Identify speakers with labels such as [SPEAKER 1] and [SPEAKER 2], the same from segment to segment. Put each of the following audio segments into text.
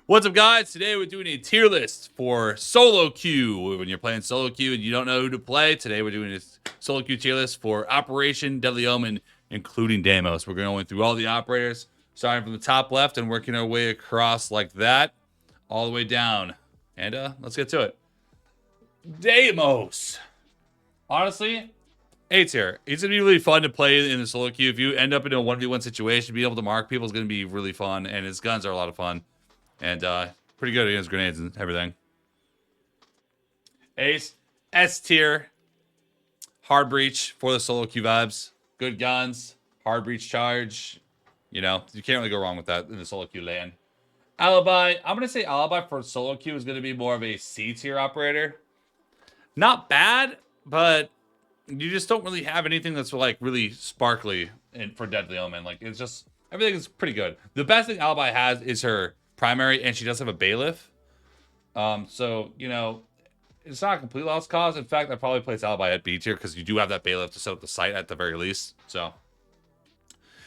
[SPEAKER 1] What's up, guys? Today we're doing a tier list for solo queue. When you're playing solo queue and you don't know who to play, today we're doing a solo queue tier list for Operation Deadly Omen, including Deimos. We're going through all the operators, starting from the top left and working our way across like that, all the way down. And let's get to it. Deimos. Honestly, A tier. He's going to be really fun to play in the solo queue. If you end up in a 1v1 situation, being able to mark people is going to be really fun, and his guns are a lot of fun. And pretty good against grenades and everything. Ace, S tier. Hard breach for the solo queue vibes. Good guns. Hard breach charge. You know, you can't really go wrong with that in the solo queue lane. Alibi. I'm going to say Alibi for solo queue is going to be more of a C tier operator. Not bad, but you just don't really have anything that's like really sparkly for Deadly Omen. Like, it's just, everything is pretty good. The best thing Alibi has is her primary, and she does have a bailiff. So, you know, it's not a complete lost cause. In fact, I probably place Alibi at B tier because you do have that bailiff to set up the site at the very least. So,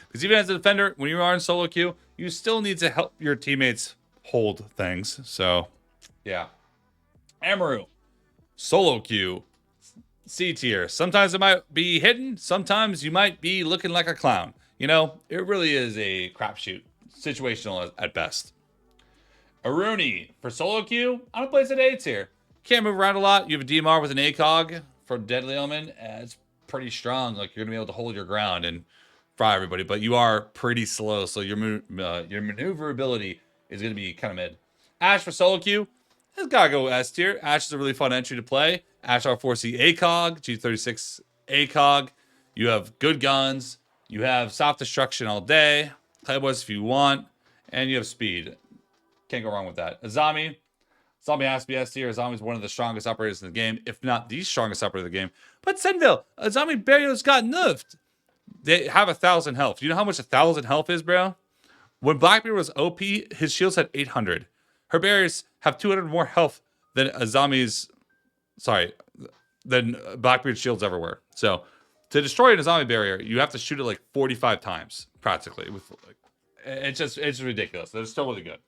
[SPEAKER 1] because even as a defender, when you are in solo queue, you still need to help your teammates hold things. So, yeah. Amaru, solo queue, C tier. Sometimes it might be hidden. Sometimes you might be looking like a clown. You know, it really is a crapshoot. Situational at best. Aruni, for solo queue, I'm going to place it A tier. Can't move around a lot. You have a DMR with an ACOG for Deadly Omen. It's pretty strong. Like, you're going to be able to hold your ground and fry everybody, but you are pretty slow, so your maneuverability is going to be kind of mid. Ash for solo queue, it's got to go S tier. Ash is a really fun entry to play. Ash R4C ACOG, G36 ACOG. You have good guns. You have soft destruction all day. Playboys if you want. And you have speed. Can't go wrong with that. Azami. Azami has to be S tier. Azami is one of the strongest operators in the game, if not the strongest operator in the game. But SenVale, Azami barriers got nerfed. They have 1,000 health. Do you know how much 1,000 health is, bro? When Blackbeard was OP, his shields had 800. Her barriers have 200 more health than Azami's... Sorry, than Blackbeard's shields ever were. So, to destroy an Azami barrier, you have to shoot it like 45 times, practically. With like, it's ridiculous. They're still really good.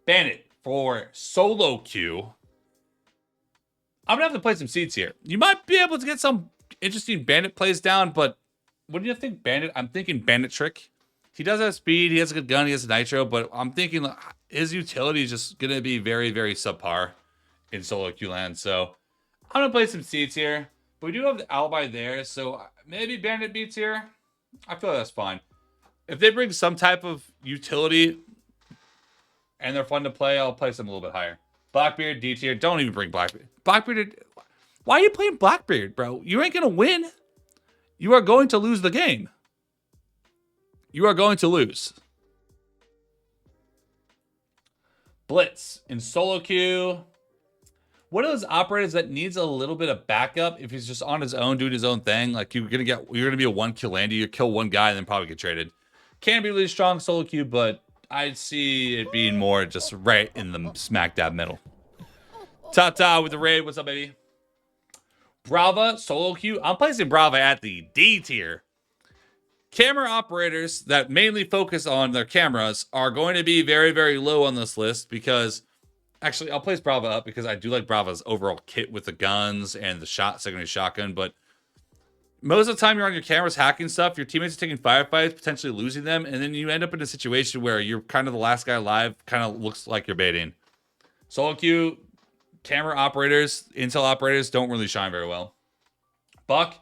[SPEAKER 1] Bandit for solo queue. I'm gonna have to play some seeds here. You might be able to get some interesting Bandit plays down, but what do you think Bandit? I'm thinking Bandit trick. He does have speed. He has a good gun. He has a nitro, but I'm thinking his utility is just gonna be very, very subpar in solo queue land. So I'm gonna play some seeds here. But we do have the Alibi there, so maybe Bandit beats here. I feel like that's fine. If they bring some type of utility and they're fun to play, I'll place them a little bit higher. Blackbeard, D tier. Don't even bring Blackbeard. Blackbeard, why are you playing Blackbeard, bro? You ain't gonna win. You are going to lose the game. You are going to lose. Blitz in solo queue. One of those operators that needs a little bit of backup if he's just on his own doing his own thing. Like, you're gonna be a one kill landy. You kill one guy and then probably get traded. Can be really strong solo queue, but I'd see it being more just right in the smack dab middle. Tata with the raid. What's up, baby? Brava solo queue. I'm placing Brava at the D tier. Camera operators that mainly focus on their cameras are going to be very, very low on this list because... Actually, I'll place Brava up because I do like Brava's overall kit with the guns and the secondary shotgun, but most of the time you're on your cameras hacking stuff, your teammates are taking firefights, potentially losing them, and then you end up in a situation where you're kind of the last guy alive, kind of looks like you're baiting. Solo queue, camera operators, intel operators don't really shine very well. Buck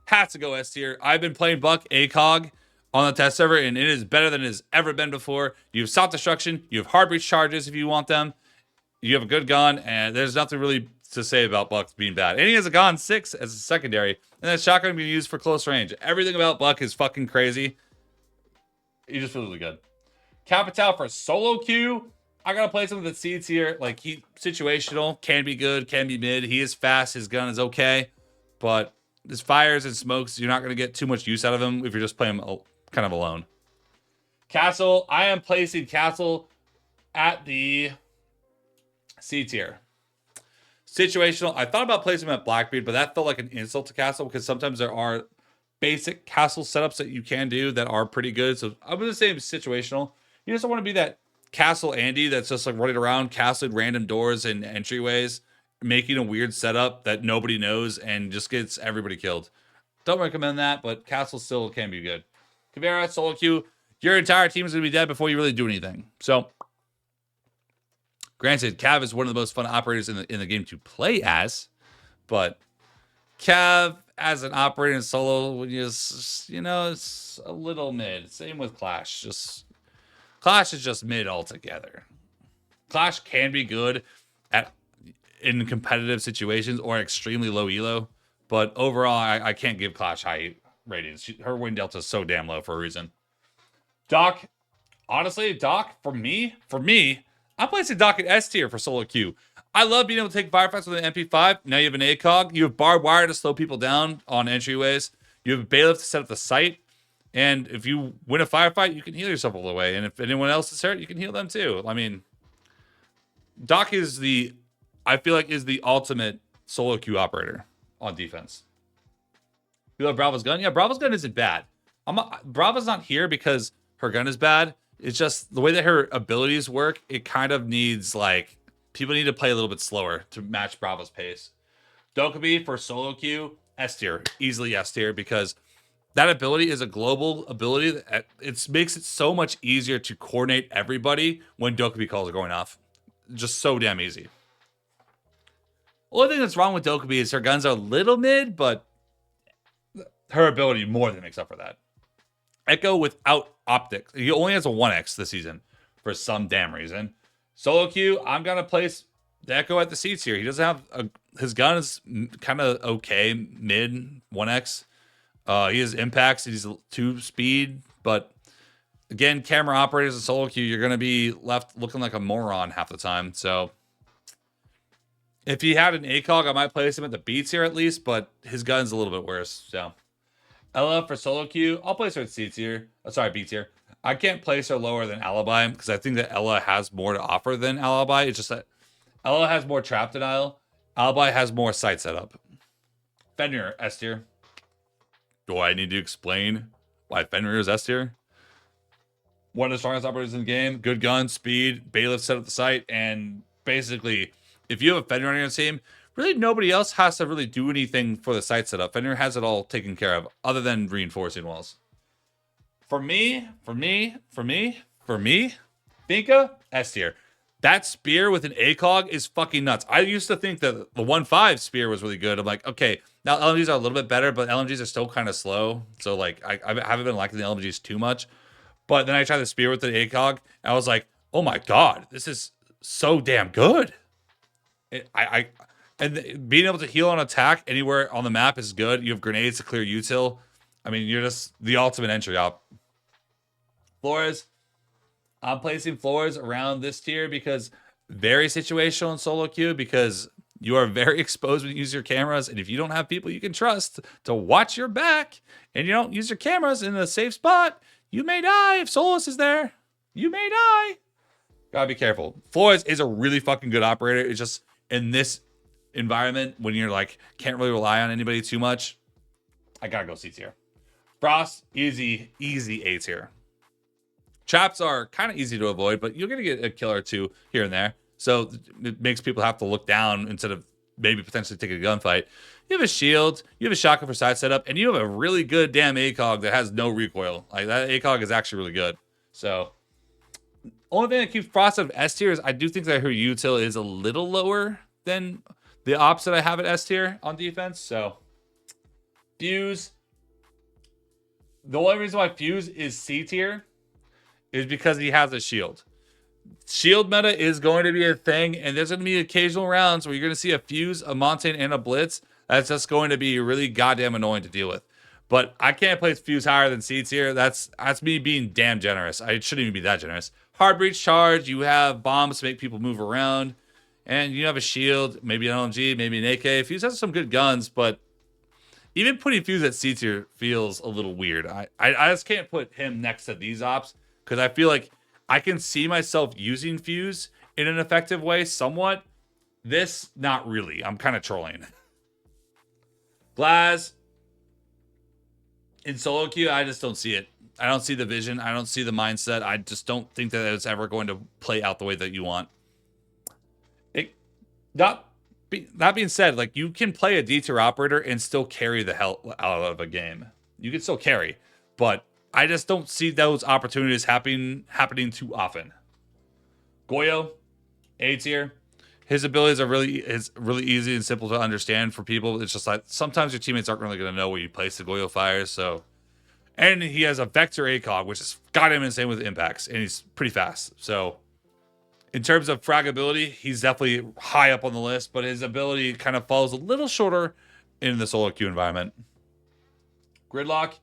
[SPEAKER 1] has to go S tier. I've been playing Buck ACOG on the test server, and it is better than it has ever been before. You have soft destruction, you have hard breach charges if you want them. You have a good gun, and there's nothing really to say about Buck being bad. And he has a gun 6 as a secondary, and that shotgun being used for close range. Everything about Buck is fucking crazy. He just feels really good. Capital for solo queue. I gotta play some of the seeds here. Like, he situational, can be good, can be mid. He is fast, his gun is okay, but his fires and smokes, you're not gonna get too much use out of him if you're just playing him kind of alone. Castle. I am placing Castle at the C tier. Situational. I thought about placing him at Blackbeard, but that felt like an insult to Castle because sometimes there are basic Castle setups that you can do that are pretty good. So I'm going to say situational. You just don't want to be that Castle Andy that's just like running around, castling random doors and entryways, making a weird setup that nobody knows and just gets everybody killed. Don't recommend that, but Castle still can be good. Kavera, solo queue, your entire team is going to be dead before you really do anything. So, granted, Cav is one of the most fun operators in the game to play as, but Cav as an operator in solo, it's a little mid. Same with Clash. Clash is just mid altogether. Clash can be good in competitive situations or extremely low elo, but overall, I can't give Clash high ratings. Her win delta is so damn low for a reason. Doc, honestly, Doc, for me, I'm placing Doc at S tier for solo queue. I love being able to take firefights with an MP5. Now you have an ACOG. You have barbed wire to slow people down on entryways. You have a bailiff to set up the site. And if you win a firefight, you can heal yourself all the way. And if anyone else is hurt, you can heal them too. I mean, Doc is I feel like is the ultimate solo queue operator on defense. You love Bravo's gun? Yeah, Bravo's gun isn't bad. Bravo's not here because her gun is bad. It's just the way that her abilities work, it kind of needs, like, people need to play a little bit slower to match Bravo's pace. Dokkaebi for solo queue, S tier. Easily S tier because that ability is a global ability. It makes it so much easier to coordinate everybody when Dokkaebi calls are going off. Just so damn easy. Only thing that's wrong with Dokkaebi is her guns are a little mid, but her ability more than makes up for that. Ekko without optics. He only has a 1x this season for some damn reason. Solo queue, I'm going to place the Ekko at the C tier. He doesn't have his gun is kind of okay, mid 1x. He has impacts. He's 2 speed, but again, camera operators and solo queue, you're going to be left looking like a moron half the time. So if he had an ACOG, I might place him at the B tier at least, but his gun's a little bit worse. So Ella for solo queue, I'll place her at C tier. B tier. I can't place her lower than Alibi because I think that Ella has more to offer than Alibi. It's just that Ella has more trap denial. Alibi has more site setup. Fenrir, S tier. Do I need to explain why Fenrir is S tier? One of the strongest operators in the game. Good gun, speed, bailiff set up the site, and basically, if you have a Fenrir on your team, really nobody else has to really do anything for the site setup. Fenrir has it all taken care of, other than reinforcing walls. For me, Finka, S tier. That spear with an ACOG is fucking nuts. I used to think that the 1.5 spear was really good. I'm like, okay, now LMGs are a little bit better, but LMGs are still kind of slow. So, like, I haven't been liking the LMGs too much. But then I tried the spear with the ACOG, and I was like, oh my god, this is so damn good. And being able to heal on attack anywhere on the map is good. You have grenades to clear util. I mean, you're just the ultimate entry op. Flores, I'm placing Flores around this tier because very situational in solo queue because you are very exposed when you use your cameras. And if you don't have people you can trust to watch your back and you don't use your cameras in a safe spot, you may die. If Solus is there, you may die. Gotta be careful. Flores is a really fucking good operator. It's just in this environment when you're like, can't really rely on anybody too much, I gotta go C tier. Frost, easy A tier. Traps are kind of easy to avoid, but you're gonna get a kill or two here and there. So it makes people have to look down instead of maybe potentially taking a gunfight. You have a shield, you have a shotgun for side setup, and you have a really good damn ACOG that has no recoil. Like, that ACOG is actually really good. So only thing that keeps Frost out of S tier is I do think that her util is a little lower than the ops that I have at S tier on defense. So Fuse, the only reason why Fuse is C tier is because he has a shield. Shield meta is going to be a thing, and there's going to be occasional rounds where you're going to see a Fuse, a Montaine, and a Blitz. That's just going to be really goddamn annoying to deal with. But I can't place Fuse higher than C tier. That's me being damn generous. I shouldn't even be that generous. Hard breach charge. You have bombs to make people move around. And you have a shield, maybe an LMG, maybe an AK. Fuse has some good guns, but even putting Fuse at C tier feels a little weird. I just can't put him next to these ops because I feel like I can see myself using Fuse in an effective way somewhat. This, not really. I'm kind of trolling. Glaz, in solo queue, I just don't see it. I don't see the vision. I don't see the mindset. I just don't think that it's ever going to play out the way that you want. That being said, like, you can play a D-tier operator and still carry the hell out of a game. You can still carry, but I just don't see those opportunities happening too often. Goyo, A tier. His abilities are really easy and simple to understand for people. It's just like sometimes your teammates aren't really going to know where you place the Goyo fires. So, and he has a Vector ACOG, which has got him insane with impacts, and he's pretty fast. So, in terms of fragability, he's definitely high up on the list, but his ability kind of falls a little shorter in the solo queue environment. Gridlock.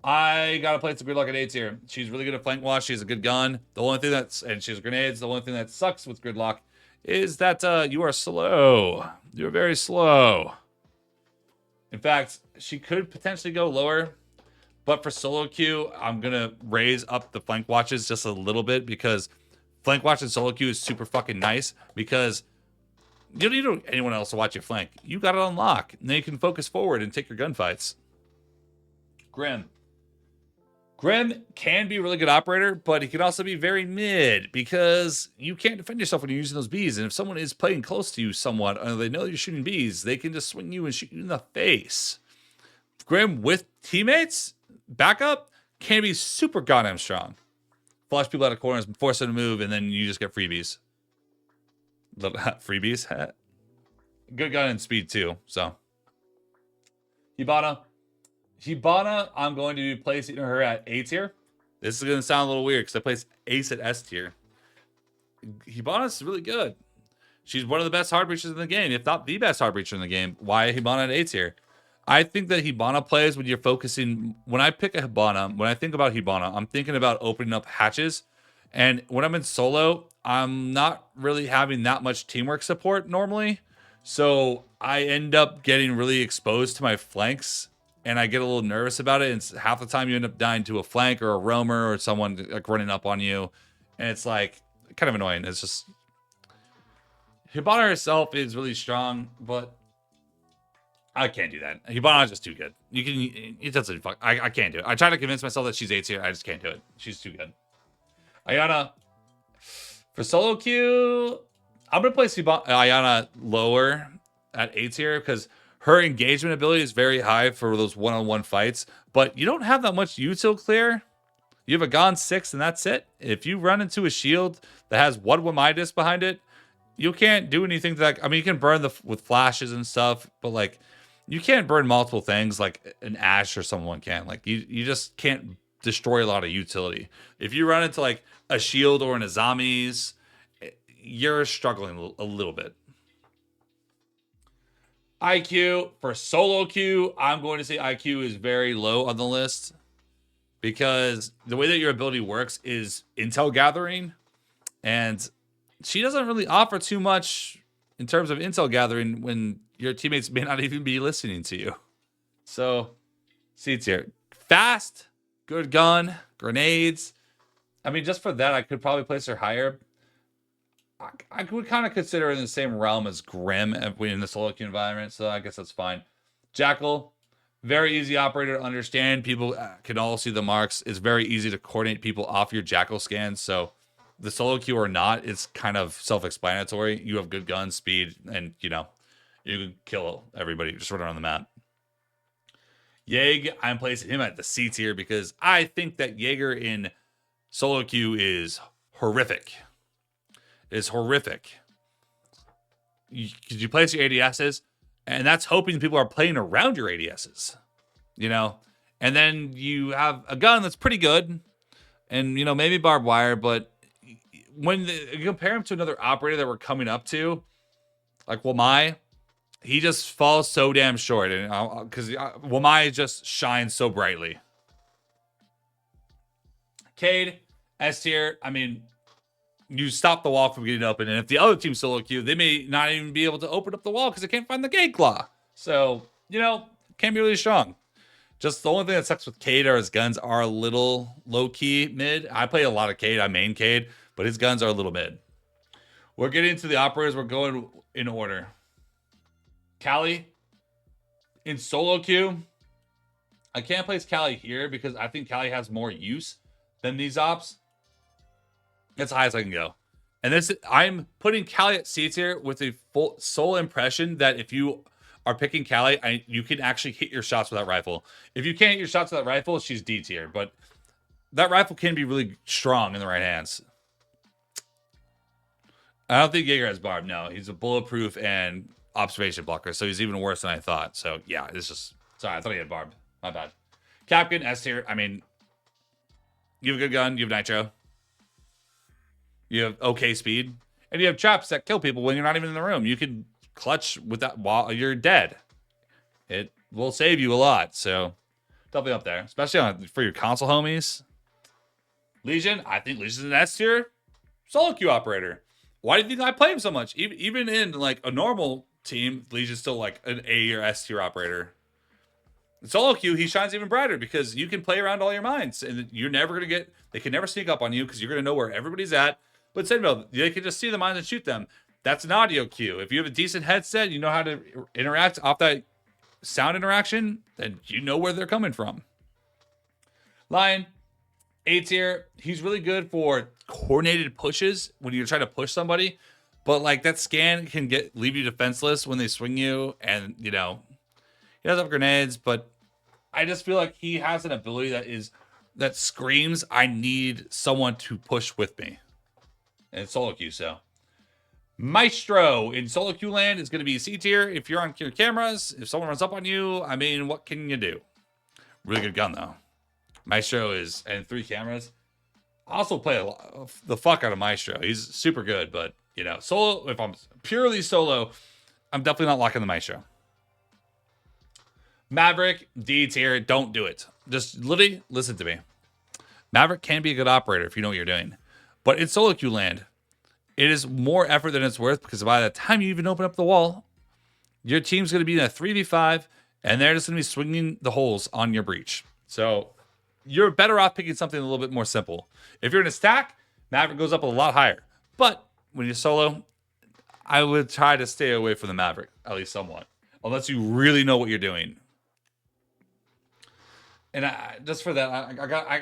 [SPEAKER 1] I gotta play some Gridlock at A tier. She's really good at flank watch. She's a good gun. The only thing and she has grenades. The only thing that sucks with Gridlock is that you are slow. You're very slow. In fact, she could potentially go lower, but for solo queue, I'm gonna raise up the flank watches just a little bit because flank watch and solo queue is super fucking nice because you don't need anyone else to watch your flank. You got it on lock, and then you can focus forward and take your gunfights. Grim can be a really good operator, but he can also be very mid because you can't defend yourself when you're using those bees. And if someone is playing close to you somewhat, and they know you're shooting bees, they can just swing you and shoot you in the face. Grim with teammates, backup, can be super goddamn strong. Flush people out of corners, force them to move, and then you just get freebies. Freebies? Good gun and speed too, so. Hibana, I'm going to be placing her at A tier. This is going to sound a little weird because I placed Ace at S tier. Hibana's really good. She's one of the best hard breachers in the game, if not the best hard breacher in the game. Why Hibana at A tier? I think that Hibana plays when you're focusing. When I pick a Hibana, when I think about Hibana, I'm thinking about opening up hatches. And when I'm in solo, I'm not really having that much teamwork support normally. So I end up getting really exposed to my flanks. And I get a little nervous about it. And half the time you end up dying to a flank or a roamer or someone like running up on you. And it's like kind of annoying. It's just Hibana herself is really strong, but I can't do that. Hibana's just too good. It doesn't fuck. I can't do it. I try to convince myself that she's A tier. I just can't do it. She's too good. Ayana. For solo queue, I'm going to place Ayana lower at A tier because her engagement ability is very high for those one-on-one fights, but you don't have that much util clear. You have a Gon 6 and that's it. If you run into a shield that has one Y9S behind it, you can't do anything to that. I mean, you can burn with flashes and stuff, but like you can't burn multiple things like an Ashe or someone can. Like you just can't destroy a lot of utility. If you run into like a shield or an Azamis, you're struggling a little bit. IQ for solo queue, I'm going to say IQ is very low on the list because the way that your ability works is intel gathering, and she doesn't really offer too much in terms of intel gathering when your teammates may not even be listening to you. So, C tier. Fast, good gun, grenades. I mean, just for that, I could probably place her higher. I would kind of consider her in the same realm as Grim in the solo queue environment, so I guess that's fine. Jackal, very easy operator to understand. People can all see the marks. It's very easy to coordinate people off your Jackal scans, so the solo queue or not, it's kind of self-explanatory. You have good gun speed, and you can kill everybody just run around the map. Yeg, I'm placing him at the C tier because I think that Jaeger in solo queue is horrific. Is horrific. You place your ADSs, and that's hoping people are playing around your ADSs, and then you have a gun that's pretty good, and maybe barbed wire, but when you compare him to another operator that we're coming up to, like Wamai, he just falls so damn short, and because Wamai just shines so brightly. Kade, S tier. I mean, you stop the wall from getting open, and if the other team solo queue, they may not even be able to open up the wall because they can't find the gate claw. So, can't be really strong. Just the only thing that sucks with Kade are his guns are a little low-key mid. I play a lot of Kade. I main Kade, but his guns are a little mid. We're getting to the operators. We're going in order. Callie, in solo queue, I can't place Kali here because I think Kali has more use than these ops. That's high as I can go. And this, I'm putting Kali at C tier with a full sole impression that if you are picking Kali, you can actually hit your shots with that rifle. If you can't hit your shots with that rifle, she's D tier. But that rifle can be really strong in the right hands. I don't think Jaeger has Barb. No, he's a bulletproof and observation blocker, so he's even worse than I thought. So yeah, it's just, sorry, I thought he had Barb. My bad. Captain S tier. I mean, you have a good gun. You have nitro. You have okay speed, and you have traps that kill people when you're not even in the room. You can clutch with that while you're dead. It will save you a lot. So definitely up there, especially for your console homies. Legion. I think Legion's an S tier solo queue operator. Why do you think I play him so much? Even in like a normal team, Legion's still like an A or S tier operator. In solo queue, he shines even brighter because you can play around all your mines, and you're never gonna get. They can never sneak up on you because you're gonna know where everybody's at. But SenVale, they can just see the mines and shoot them. That's an audio queue. If you have a decent headset, you know how to interact off that sound interaction, then you know where they're coming from. Lion, A tier. He's really good for coordinated pushes when you're trying to push somebody, but like that scan can leave you defenseless when they swing you, and you know he does have grenades, but I just feel like he has an ability that screams, I need someone to push with me. And it's solo queue, so Maestro in solo queue land is going to be C tier. If you're on your cameras, if someone runs up on you, I mean, what can you do? Really good gun though. Maestro is, and 3 cameras. I also play the fuck out of Maestro. He's super good, but you know, solo. If I'm purely solo, I'm definitely not locking the Maestro. Maverick, D tier. Don't do it. Just literally listen to me. Maverick can be a good operator if you know what you're doing, but in solo queue land, it is more effort than it's worth because by the time you even open up the wall, your team's going to be in a 3v5, and they're just going to be swinging the holes on your breach. So you're better off picking something a little bit more simple. If you're in a stack, Maverick goes up a lot higher. But when you're solo, I would try to stay away from the Maverick, at least somewhat, unless you really know what you're doing. And just for that,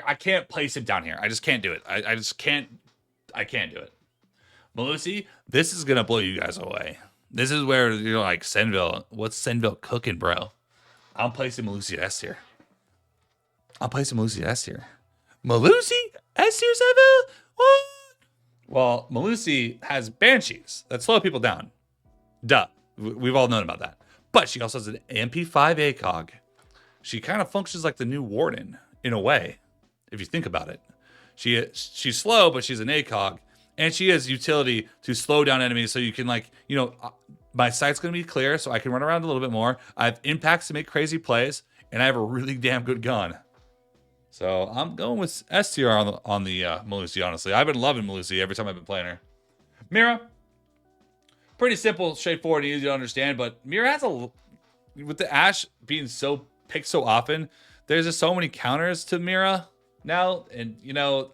[SPEAKER 1] I can't place him down here. I just can't do it. I just can't. I can't do it. Malusi, this is gonna blow you guys away. This is where you're like, SenVale, what's SenVale cooking, bro? I'm placing Malusi at S tier. I'm placing Malusi at S tier. Malusi? S tier, SenVale? What? Well, Malusi has Banshees that slow people down. Duh. We've all known about that. But she also has an MP5 ACOG. She kind of functions like the new Warden, in a way, if you think about it. She's slow, but she's an ACOG. And she has utility to slow down enemies so you can, like, you know, my sight's going to be clear so I can run around a little bit more. I have impacts to make crazy plays, and I have a really damn good gun. So I'm going with S tier on the Malusi, honestly. I've been loving Malusi every time I've been playing her. Mira, pretty simple, straightforward, and easy to understand, but Mira has with the Ashe being so picked so often, there's just so many counters to Mira now, and you know,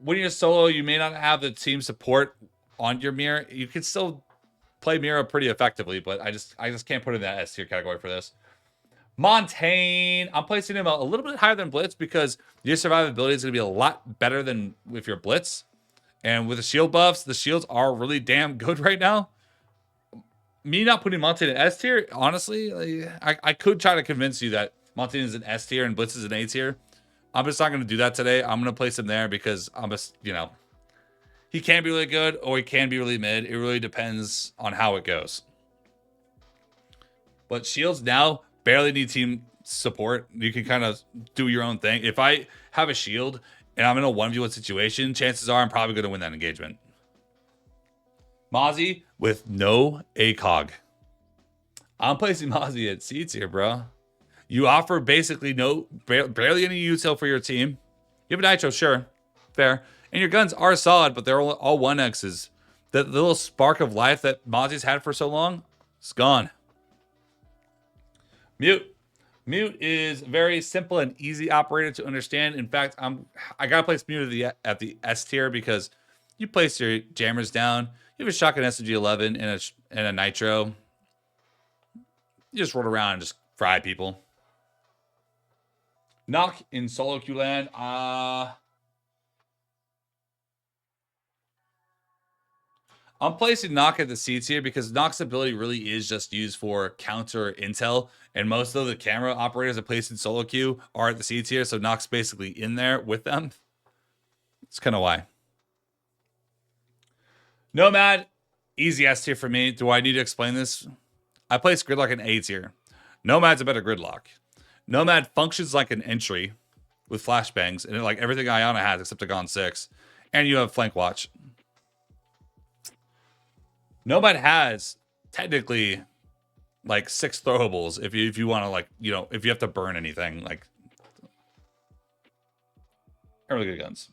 [SPEAKER 1] when you're solo, you may not have the team support on your Mira. You can still play Mira pretty effectively, but I just can't put it in that S tier category for this. Montaine, I'm placing him a little bit higher than Blitz because your survivability is going to be a lot better than with your Blitz. And with the shield buffs, the shields are really damn good right now. Me not putting Montaine in S tier, honestly, I could try to convince you that Montaine is an S tier and Blitz is an A tier. I'm just not going to do that today. I'm going to place him there because I'm just, you know, he can be really good or he can be really mid. It really depends on how it goes. But shields now barely need team support. You can kind of do your own thing. If I have a shield and I'm in a 1v1 situation, chances are I'm probably going to win that engagement. Mazy with no ACOG. I'm placing Mazy at C tier, bro. You offer basically barely any util for your team. You have a nitro, sure, fair. And your guns are solid, but they're all 1Xs. The little spark of life that Mazy's had for so long, it's gone. Mute. Mute is very simple and easy operator to understand. In fact, I gotta place Mute at the S tier because you place your jammers down. You have a shotgun SMG-11 and a nitro. You just roll around and just fry people. Knock in solo queue land. I'm placing Knock at the C tier because Knock's ability really is just used for counter intel, and most of the camera operators that place in solo queue are at the C tier, so Knock's basically in there with them. That's kind of why. Nomad, easy S tier for me. Do I need to explain this? I place Gridlock in A tier. Nomad's a better Gridlock. Nomad functions like an entry with flashbangs, and like everything Ayana has except a Gone 6. And you have Flank Watch. Nomad has technically like 6 throwables if you want to, like, you know, if you have to burn anything. Like, really good guns.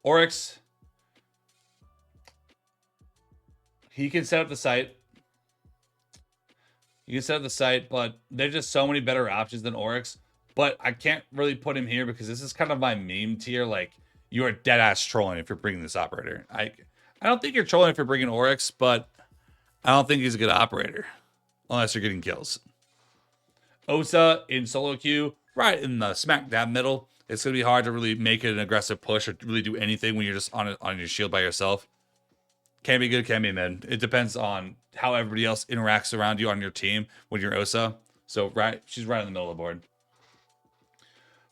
[SPEAKER 1] Oryx, he can set up the site. You can set up the site, but there's just so many better options than Oryx. But I can't really put him here because this is kind of my meme tier. Like, you are dead ass trolling if you're bringing this operator. I don't think you're trolling if you're bringing Oryx, but I don't think he's a good operator unless you're getting kills. Osa in solo queue, right in the smack dab middle. It's gonna be hard to really make it an aggressive push or really do anything when you're just on your shield by yourself. Can be good, can be mid. It depends on how everybody else interacts around you on your team when you're Osa. So she's right in the middle of the board.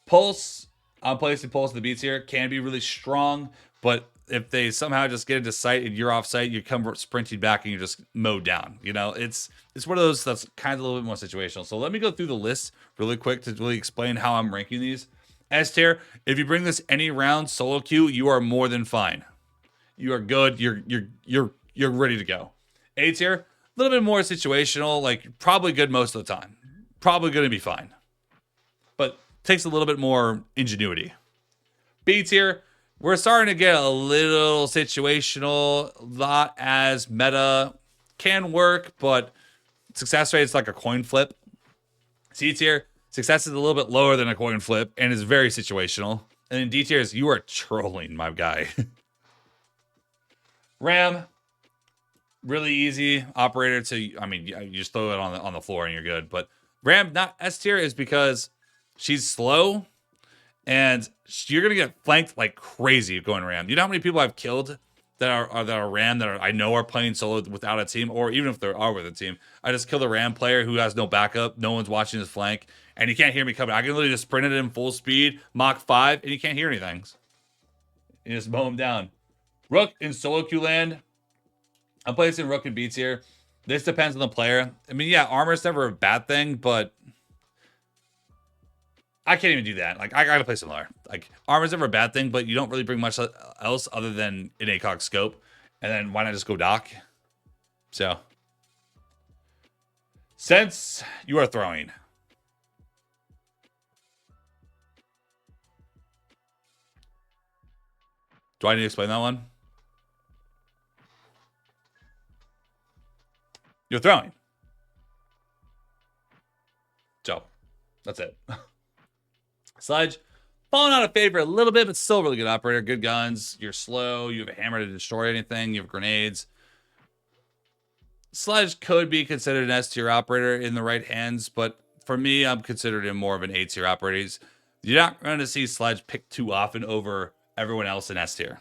[SPEAKER 1] Pulse, I'm placing Pulse in the beats here. Can be really strong, but if they somehow just get into sight and you're off site, you come sprinting back and you're just mowed down. You know, it's one of those that's kind of a little bit more situational. So let me go through the list really quick to really explain how I'm ranking these. S tier, if you bring this any round solo queue, you are more than fine. You are good. You're ready to go. A tier, a little bit more situational, like probably good most of the time. Probably going to be fine. But takes a little bit more ingenuity. B tier, we're starting to get a little situational, not as meta. Can work, but success rate is like a coin flip. C tier, success is a little bit lower than a coin flip and is very situational. And then D tier is you are trolling, my guy. Ram, really easy operator to, I mean, you just throw it on the floor and you're good. But Ram, not S tier, is because she's slow and you're gonna get flanked like crazy going Ram. You know how many people I've killed that are Ram that I know are playing solo without a team, or even if they are with a team, I just kill the Ram player who has no backup, no one's watching his flank, and he can't hear me coming. I can literally just sprint it in full speed, Mach 5, and you can't hear anything. You just mow him down. Rook in solo queue land. I'm placing Rook in B tier. This depends on the player. I mean, yeah, armor's never a bad thing, but I can't even do that. Like, I gotta play some lower. Like, armor's never a bad thing, but you don't really bring much else other than an ACOG scope. And then why not just go Doc? So, Sens, you are throwing. Do I need to explain that one? You're throwing. So, that's it. Sludge, falling out of favor a little bit, but still a really good operator. Good guns. You're slow. You have a hammer to destroy anything. You have grenades. Sludge could be considered an S tier operator in the right hands, but for me, I'm considered him more of an A tier operator. You're not going to see Sludge picked too often over everyone else in S tier.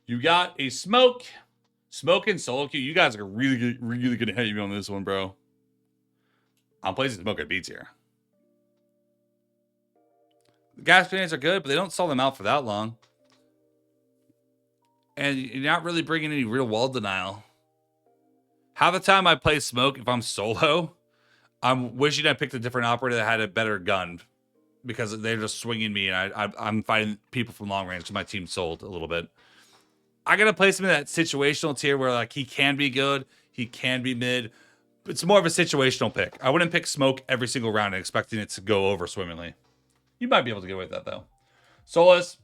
[SPEAKER 1] You got a Smoke. Smoke and solo queue. You guys are really going to hate me on this one, bro. I'm placing Smoke at B tier. The gas grenades are good, but they don't sell them out for that long. And you're not really bringing any real wall denial. Half the time I play Smoke, if I'm solo, I'm wishing I picked a different operator that had a better gun, because they're just swinging me, and I'm fighting people from long range because my team sold a little bit. I gotta place him in that situational tier where, like, he can be good, he can be mid. It's more of a situational pick. I wouldn't pick Smoke every single round and expecting it to go over swimmingly. You might be able to get away with that, though. Solus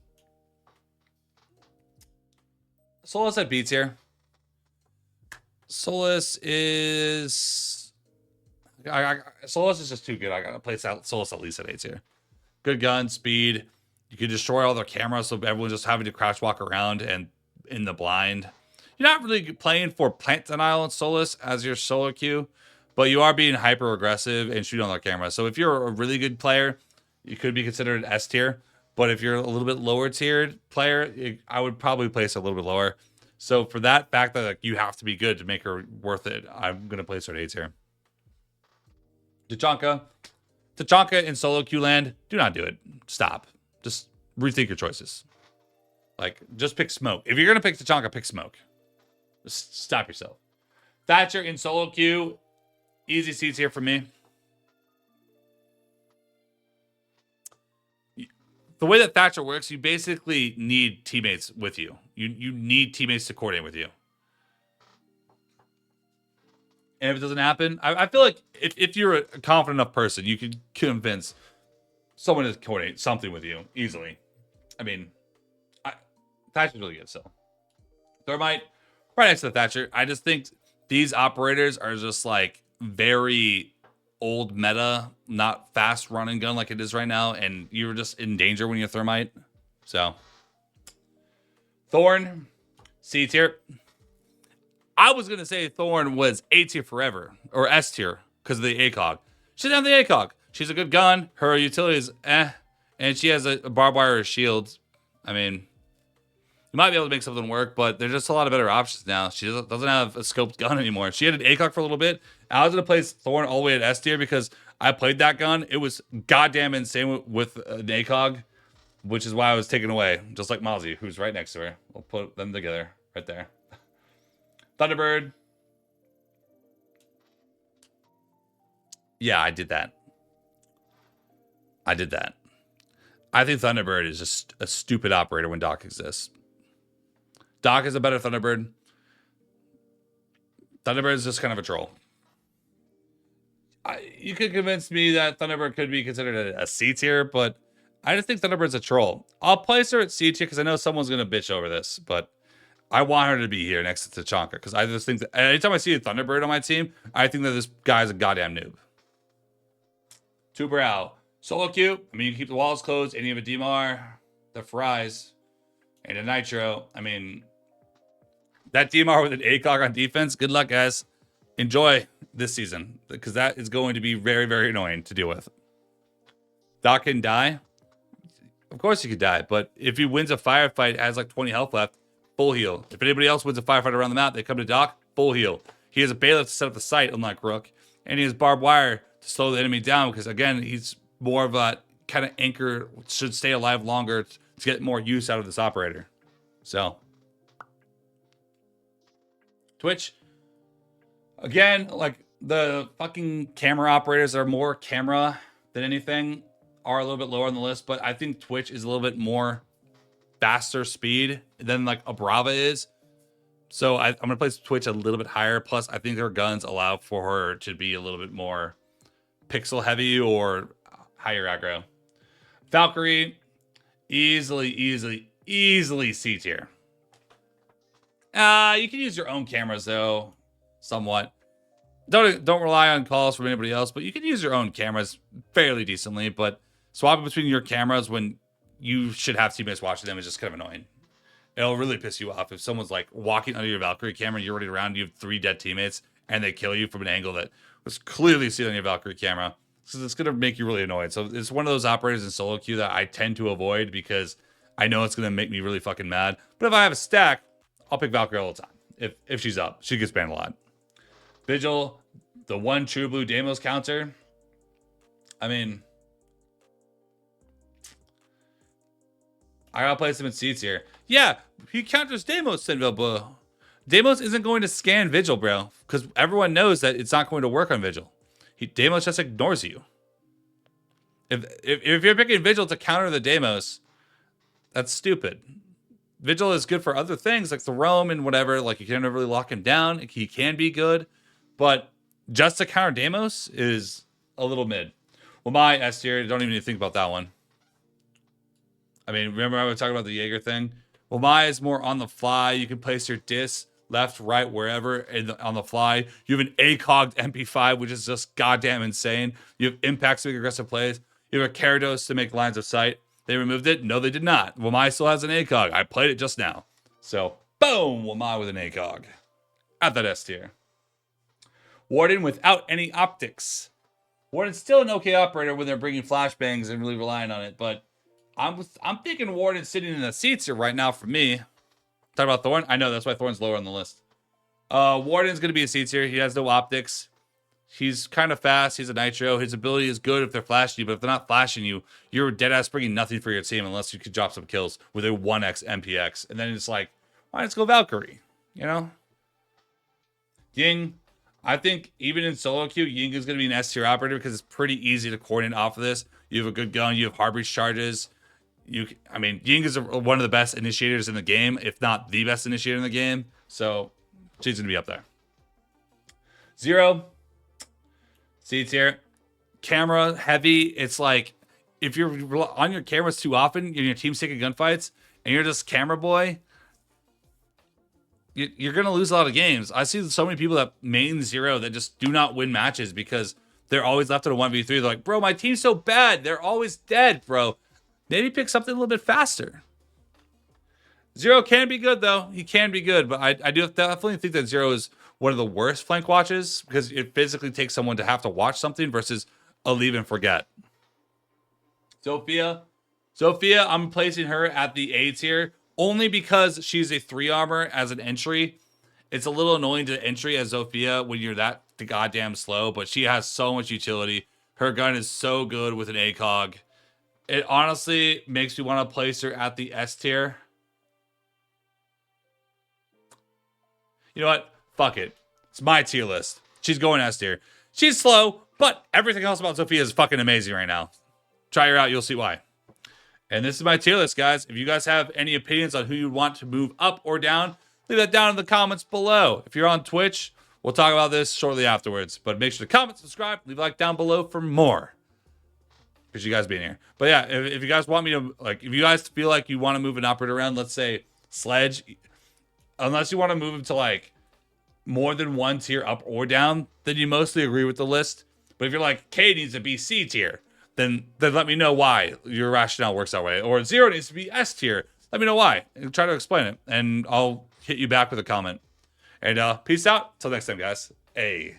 [SPEAKER 1] at B tier. Solus is... Solus is just too good. I gotta place Solus at least at A tier. Good gun, speed. You can destroy all their cameras, so everyone's just having to crouch walk around and in the blind. you're not really playing for plant denial and Solus as your solo queue, but you are being hyper aggressive and shooting on their camera. So if you're a really good player, you could be considered an S tier. But if you're a little bit lower tiered player, I would probably place a little bit lower. So for that fact that like, you have to be good to make her worth it, I'm gonna place her at A tier. Tachanka in solo queue land, do not do it. Stop. Just rethink your choices. Like, just pick smoke. If you're gonna pick Tachanka, pick smoke. Just stop yourself. Thatcher in solo queue, easy seats here for me. The way that Thatcher works, you basically need teammates with you. You need teammates to coordinate with you. And if it doesn't happen, I feel like if you're a confident enough person, you can convince someone to coordinate something with you easily. I mean, Thatcher's really good, so. Thermite, right next to the Thatcher. I just think these operators are just like very old meta, not fast run and gun like it is right now, and you're just in danger when you're Thermite. So, Thorne, C tier. I was gonna say Thorne was A tier forever or S tier because of the ACOG. She's on the ACOG. She's a good gun. Her utility is and she has a barbed wire shield. I mean, you might be able to make something work, but there's just a lot of better options now. She doesn't have a scoped gun anymore. She had an ACOG for a little bit. I was gonna place Thorne all the way at S tier because I played that gun. It was goddamn insane with an ACOG, which is why I was taken away, just like Mazy, who's right next to her. We'll put them together right there. Thunderbird. Yeah, I did that. I think Thunderbird is just a stupid operator when Doc exists. Doc is a better Thunderbird. Thunderbird is just kind of a troll. You could convince me that Thunderbird could be considered a C tier, but I just think Thunderbird's a troll. I'll place her at C tier because I know someone's going to bitch over this, but I want her to be here next to Tachanka because I just think that anytime I see a Thunderbird on my team, I think that this guy's a goddamn noob. Two brow. Solo queue. I mean, you can keep the walls closed, and you have a DMR, the fries, and a nitro. I mean, that DMR with an ACOG on defense, good luck, guys. Enjoy this season because that is going to be very, very annoying to deal with. Doc can die. Of course he could die, but if he wins a firefight, has like 20 health left, full heal. If anybody else wins a firefight around the map, they come to Doc, full heal. He has a bailiff to set up the site, unlike Rook, and he has barbed wire to slow the enemy down because, again, he's more of a kind of anchor, should stay alive longer to get more use out of this operator. So, Twitch, again, like the fucking camera operators that are more camera than anything are a little bit lower on the list, but I think Twitch is a little bit more faster speed than like a Brava is. So I'm going to place Twitch a little bit higher. Plus, I think her guns allow for her to be a little bit more pixel heavy or higher aggro. Valkyrie, easily C tier. You can use your own cameras though, somewhat. Don't rely on calls from anybody else, but you can use your own cameras fairly decently. But swapping between your cameras when you should have teammates watching them is just kind of annoying. It'll really piss you off if someone's like walking under your Valkyrie camera, you're running around, you have 3 dead teammates, and they kill you from an angle that was clearly seen on your Valkyrie camera. So it's going to make you really annoyed. So it's one of those operators in solo queue that I tend to avoid because I know it's going to make me really fucking mad. But if I have a stack, I'll pick Valkyrie all the time. If she's up, she gets banned a lot. Vigil, the one true blue Deimos counter. I mean, I gotta place him in seats here. Yeah, he counters Deimos, SenVale, but Deimos isn't going to scan Vigil, bro, because everyone knows that it's not going to work on Vigil. Deimos just ignores you. If you're picking Vigil to counter the Deimos, that's stupid. Vigil is good for other things like the roam and whatever. Like you can never really lock him down. He can be good, but just to counter Deimos is a little mid. Well, my S tier, don't even need to think about that one. I mean, remember I was talking about the Jaeger thing? Well, my is more on the fly. You can place your dis left, right, wherever on the fly. You have an ACOG MP5, which is just goddamn insane. You have impacts to make aggressive plays. You have a Karados to make lines of sight. They removed it? No, they did not. Well, my still has an ACOG. I played it just now. So, Boom! Wamai with an ACOG. At that S tier. Warden without any optics. Warden's still an okay operator when they're bringing flashbangs and really relying on it, but I'm thinking Warden sitting in the C tier right now for me. Talk about Thorne? I know, that's why Thorne's lower on the list. Warden's going to be a C tier. He has no optics. He's kind of fast. He's a nitro. His ability is good if they're flashing you, but if they're not flashing you, you're dead-ass bringing nothing for your team unless you could drop some kills with a 1x MPX. And then it's like, all right, let's go Valkyrie, you know? Ying, I think even in solo queue, Ying is going to be an S tier operator because it's pretty easy to coordinate off of this. You have a good gun. You have hard breach charges. I mean, Ying is one of the best initiators in the game, if not the best initiator in the game. So she's going to be up there. Zero. C tier. Camera heavy. It's like if you're on your cameras too often and your team's taking gunfights and you're just camera boy, you're going to lose a lot of games. I see so many people that main Zero that just do not win matches because they're always left in a 1v3. They're like, bro, my team's so bad. They're always dead, bro. Maybe pick something a little bit faster. Zero can be good, though. He can be good, but I do definitely think that Zero is one of the worst flank watches because it physically takes someone to have to watch something versus a leave and forget. Sophia, I'm placing her at the A tier only because she's a 3 armor as an entry. It's a little annoying to entry as Sophia when you're that goddamn slow, but she has so much utility. Her gun is so good with an ACOG. It honestly makes me want to place her at the S tier. You know what? Fuck it. It's my tier list. She's going S tier. She's slow, but everything else about Sophia is fucking amazing right now. Try her out. You'll see why. And this is my tier list, guys. If you guys have any opinions on who you want to move up or down, leave that down in the comments below. If you're on Twitch, we'll talk about this shortly afterwards. But make sure to comment, subscribe, leave a like down below for more. Appreciate you guys being here. But yeah, if you guys want me to, like, if you guys feel like you want to move an operator around, let's say Sledge, unless you want to move him to like more than one tier up or down, then you mostly agree with the list. But if you're like, K needs to be C tier, then let me know why your rationale works that way. Or Zero needs to be S tier. Let me know why. And try to explain it. And I'll hit you back with a comment. And peace out. Till next time, guys. Hey.